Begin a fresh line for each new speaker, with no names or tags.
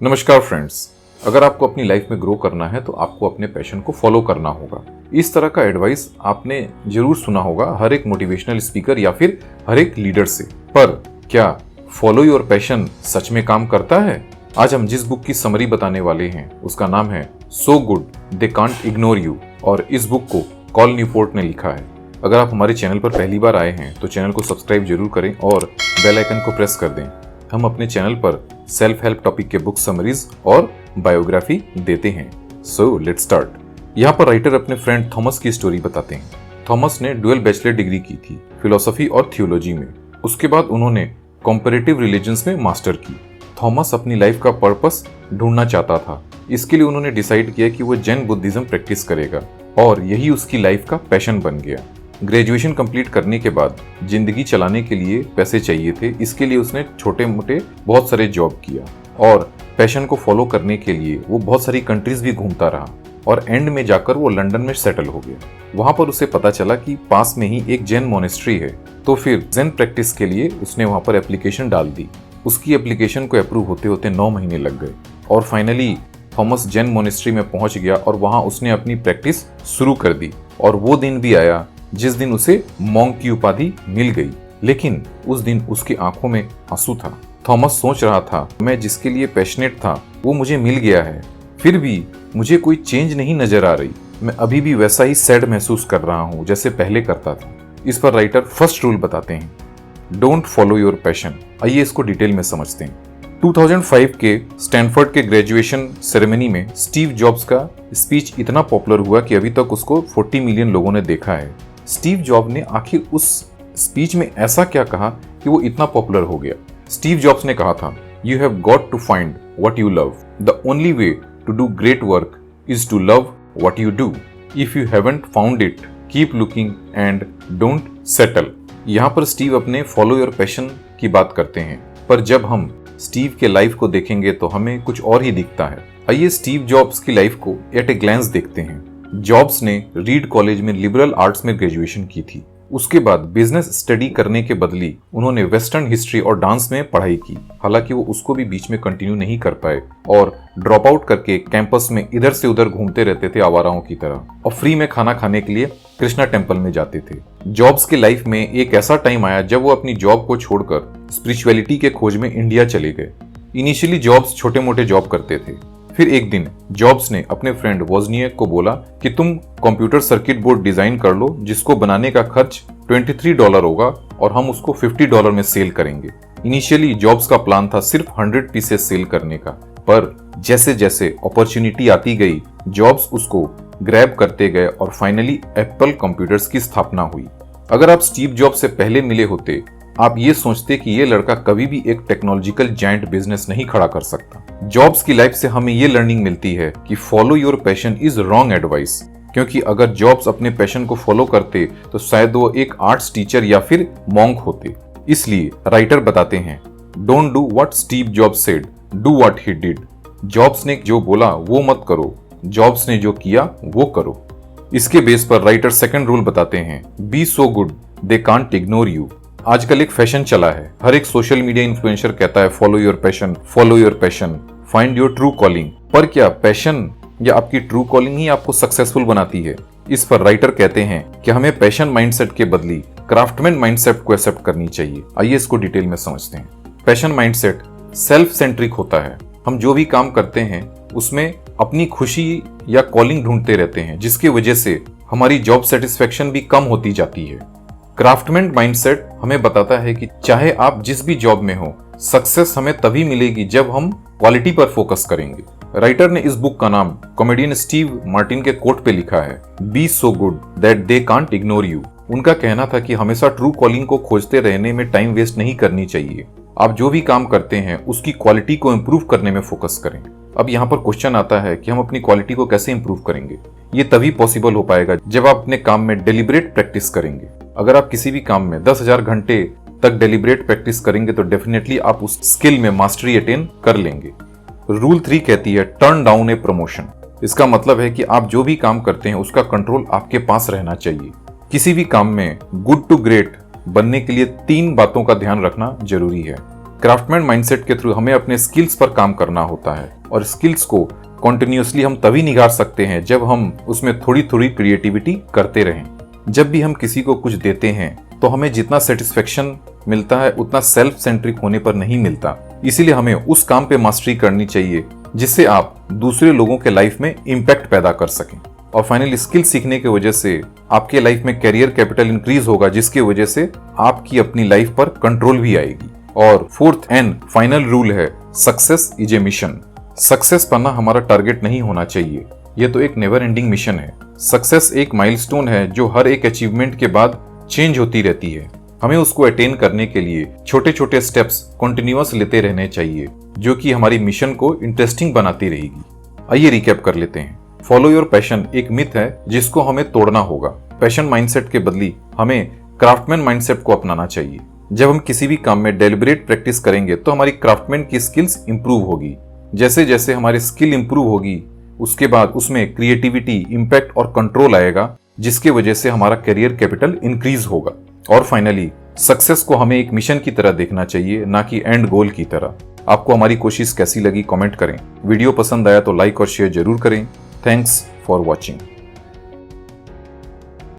नमस्कार फ्रेंड्स, अगर आपको अपनी लाइफ में ग्रो करना है तो आपको अपने पैशन को फॉलो करना होगा। इस तरह का एडवाइस आपने जरूर सुना होगा हर एक मोटिवेशनल स्पीकर या फिर हर एक लीडर से। पर क्या फॉलो योर पैशन सच में काम करता है? आज हम जिस बुक की समरी बताने वाले हैं उसका नाम है सो good they can't ignore you और इस बुक को कॉल न्यूपोर्ट ने लिखा है। अगर आप हमारे चैनल पर पहली बार आए हैं तो चैनल को सब्सक्राइब जरूर करें और बेल आइकन को प्रेस कर दें। हम अपने चैनल पर सेल्फ हेल्प टॉपिक के बुक समरीज और बायोग्राफी देते हैं। So let's start. यहाँ पर राइटर अपने फ्रेंड थॉमस की स्टोरी बताते हैं। थॉमस ने डुअल बैचलर डिग्री की थी फिलोसफी और थियोलॉजी में। उसके बाद उन्होंने कंपैरेटिव रिलीजन्स में मास्टर की। थॉमस अपनी लाइफ का पर्पस ढूंढना चाहता था। इसके लिए उन्होंने डिसाइड किया कि वो जैन बुद्धिज्म प्रैक्टिस करेगा और यही उसकी लाइफ का पैशन बन गया। ग्रेजुएशन कंप्लीट करने के बाद जिंदगी चलाने के लिए पैसे चाहिए थे। इसके लिए उसने छोटे मोटे बहुत सारे जॉब किया और पैशन को फॉलो करने के लिए वो बहुत सारी कंट्रीज भी घूमता रहा और एंड में जाकर वो लंदन में सेटल हो गया। वहां पर उसे पता चला कि पास में ही एक जैन मोनेस्ट्री है, तो फिर जैन प्रैक्टिस के लिए उसने वहां पर एप्लीकेशन डाल दी। उसकी एप्लीकेशन को अप्रूव होते होते 9 महीने लग गए और फाइनली थॉमस जैन मोनेस्ट्री में पहुंच गया और वहां उसने अपनी प्रैक्टिस शुरू कर दी। और वो दिन भी आया जिस दिन उसे मॉन्क की उपाधि मिल गई, लेकिन उस दिन उसकी आंखों में आंसू था। थॉमस सोच रहा था, मैं जिसके लिए पैशनेट था वो मुझे मिल गया है, फिर भी मुझे कोई चेंज नहीं नजर आ रही। मैं अभी भी वैसा ही सैड महसूस कर रहा हूँ जैसे पहले करता था। इस पर राइटर फर्स्ट रूल बताते हैं, डोंट फॉलो योर पैशन। आइए इसको डिटेल में समझते हैं। 2005 के स्टैनफोर्ड के ग्रेजुएशन सेरेमनी में स्टीव जॉब्स का स्पीच इतना पॉपुलर हुआ कि अभी तक उसको 40 मिलियन लोगों ने देखा है। स्टीव जॉब ने आखिर उस स्पीच में ऐसा क्या कहा कि वो इतना पॉपुलर हो गया? स्टीव जॉब्स ने कहा था, you have got to find what you love. The only way to do great work is to love what you do. If you haven't found it, keep looking and don't settle. यहाँ पर Steve अपने follow your passion की बात करते हैं, पर जब हम स्टीव के लाइफ को देखेंगे तो हमें कुछ और ही दिखता है। आइए स्टीव जॉब्स की लाइफ को एट ए ग्लैंस देखते हैं। जॉब्स ने रीड कॉलेज में लिबरल आर्ट्स में ग्रेजुएशन की थी। उसके बाद बिजनेस स्टडी करने के बदली उन्होंने वेस्टर्न हिस्ट्री और डांस में पढ़ाई की। हालांकि वो उसको भी बीच में कंटिन्यू नहीं कर पाए और ड्रॉप आउट करके कैंपस में इधर से उधर घूमते रहते थे आवाराओं की तरह और फ्री में खाना खाने के लिए कृष्णा टेम्पल में जाते थे। जॉब्स के लाइफ में एक ऐसा टाइम आया जब वो अपनी जॉब को छोड़कर स्पिरिचुअलिटी के खोज में इंडिया चले गए। इनिशियली जॉब्स छोटे मोटे जॉब करते थे। फिर एक दिन जॉब्स ने अपने फ्रेंड वोजनियक को बोला कि तुम कंप्यूटर सर्किट बोर्ड डिजाइन कर लो जिसको बनाने का खर्च $23 होगा और हम उसको $50 में सेल करेंगे। इनिशियली जॉब्स का प्लान था सिर्फ 100 पीसेस सेल करने का, पर जैसे जैसे अपॉर्चुनिटी आती गई जॉब्स उसको ग्रैब करते गए और फाइनली एप्पल कंप्यूटर्स की स्थापना हुई। अगर आप स्टीव जॉब्स से पहले मिले होते आप ये सोचते कि ये लड़का कभी भी एक टेक्नोलॉजिकल जायंट बिजनेस नहीं खड़ा कर सकता। जॉब्स की लाइफ से हमें ये लर्निंग मिलती है कि follow your passion is wrong advice, क्योंकि अगर जॉब्स अपने पैशन को फॉलो करते तो शायद वो एक आर्ट्स टीचर या फिर मॉन्क होते। इसलिए राइटर बताते हैं, don't do what Steve jobs said, do what he did. Jobs ने जो बोला वो मत करो, जॉब्स ने जो किया वो करो। इसके बेस पर राइटर सेकंड रूल बताते हैं, be so good they can't ignore you. आजकल एक फैशन चला है, हर एक सोशल मीडिया इन्फ्लुएंसर कहता है follow your passion, follow your passion, find your true calling. पर क्या पैशन या आपकी ट्रू कॉलिंग ही आपको सक्सेसफुल बनाती है? इस पर राइटर कहते हैं कि हमें पैशन माइंडसेट के बदली क्राफ्टमैन माइंडसेट को एक्सेप्ट करनी चाहिए। आइए इसको डिटेल में समझते हैं। पैशन माइंडसेट सेल्फ सेंट्रिक होता है। हम जो भी काम करते हैं उसमें अपनी खुशी या कॉलिंग ढूंढते रहते हैं, जिसकी वजह से हमारी जॉब सेटिस्फेक्शन भी कम होती जाती है। क्राफ्टमैन माइंडसेट हमें बताता है कि चाहे आप जिस भी जॉब में हो, सक्सेस हमें तभी मिलेगी जब हम क्वालिटी पर फोकस करेंगे। राइटर ने इस बुक का नाम कॉमेडियन स्टीव मार्टिन के कोट पे लिखा है, be so good that they can't ignore you. उनका कहना था कि हमेशा ट्रू कॉलिंग को खोजते रहने में टाइम वेस्ट नहीं करनी चाहिए। आप जो भी काम करते हैं उसकी क्वालिटी को इम्प्रूव करने में फोकस करें। अब यहाँ पर क्वेश्चन आता है कि हम अपनी क्वालिटी को कैसे इम्प्रूव करेंगे? ये तभी पॉसिबल हो पाएगा जब आप अपने काम में डेलिब्रेट प्रैक्टिस करेंगे। अगर आप किसी भी काम में 10,000 घंटे तक डेलिब्रेट प्रैक्टिस करेंगे तो डेफिनेटली आप उस स्किल में मास्टरी अटेन कर लेंगे। रूल 3 कहती है, टर्न डाउन ए प्रमोशन। इसका मतलब है कि आप जो भी काम करते हैं उसका कंट्रोल आपके पास रहना चाहिए। किसी भी काम में गुड टू ग्रेट बनने के लिए 3 बातों का ध्यान रखना जरूरी है। क्राफ्टमैन माइंडसेट के थ्रू हमें अपने स्किल्स पर काम करना होता है और स्किल्स को कॉन्टिन्यूसली हम तभी निखार सकते हैं जब हम उसमें थोड़ी थोड़ी क्रिएटिविटी करते रहें। जब भी हम किसी को कुछ देते हैं तो हमें जितना सेटिस्फेक्शन मिलता है उतना सेल्फ सेंट्रिक होने पर नहीं मिलता। इसीलिए हमें उस काम पे मास्टरी करनी चाहिए जिससे आप दूसरे लोगों के लाइफ में इम्पैक्ट पैदा कर सकें। और फाइनली स्किल सीखने की वजह से आपके लाइफ में कैरियर कैपिटल इंक्रीज होगा, जिसकी वजह से आपकी अपनी लाइफ पर कंट्रोल भी आएगी। और फोर्थ एंड फाइनल रूल है, success is a mission. Success पाना हमारा टारगेट नहीं होना चाहिए, यह तो एक नेवर एंडिंग मिशन है। सक्सेस एक माइलस्टोन है जो हर एक अचीवमेंट के बाद चेंज होती रहती है। हमें उसको अटेन करने के लिए छोटे छोटे स्टेप्स कंटिन्यूअस लेते रहने चाहिए, जो कि हमारी मिशन को इंटरेस्टिंग बनाती रहेगी। आइए रिकैप कर लेते हैं। फॉलो योर पैशन एक मिथ है जिसको हमें तोड़ना होगा। पैशन माइंडसेट के बदली हमें क्राफ्टमैन माइंडसेट को अपनाना चाहिए। जब हम किसी भी काम में डेलिब्रेट प्रैक्टिस करेंगे तो हमारी क्राफ्टमैन की स्किल्स इंप्रूव होगी। जैसे जैसे हमारी स्किल इंप्रूव होगी उसके बाद उसमें क्रिएटिविटी, इम्पैक्ट और कंट्रोल आएगा, जिसके वजह से हमारा करियर कैपिटल इंक्रीज होगा। और फाइनली सक्सेस को हमें एक मिशन की तरह देखना चाहिए, ना कि एंड गोल की तरह। आपको हमारी कोशिश कैसी लगी कमेंट करें। वीडियो पसंद आया तो लाइक और शेयर जरूर करें। Thanks for watching.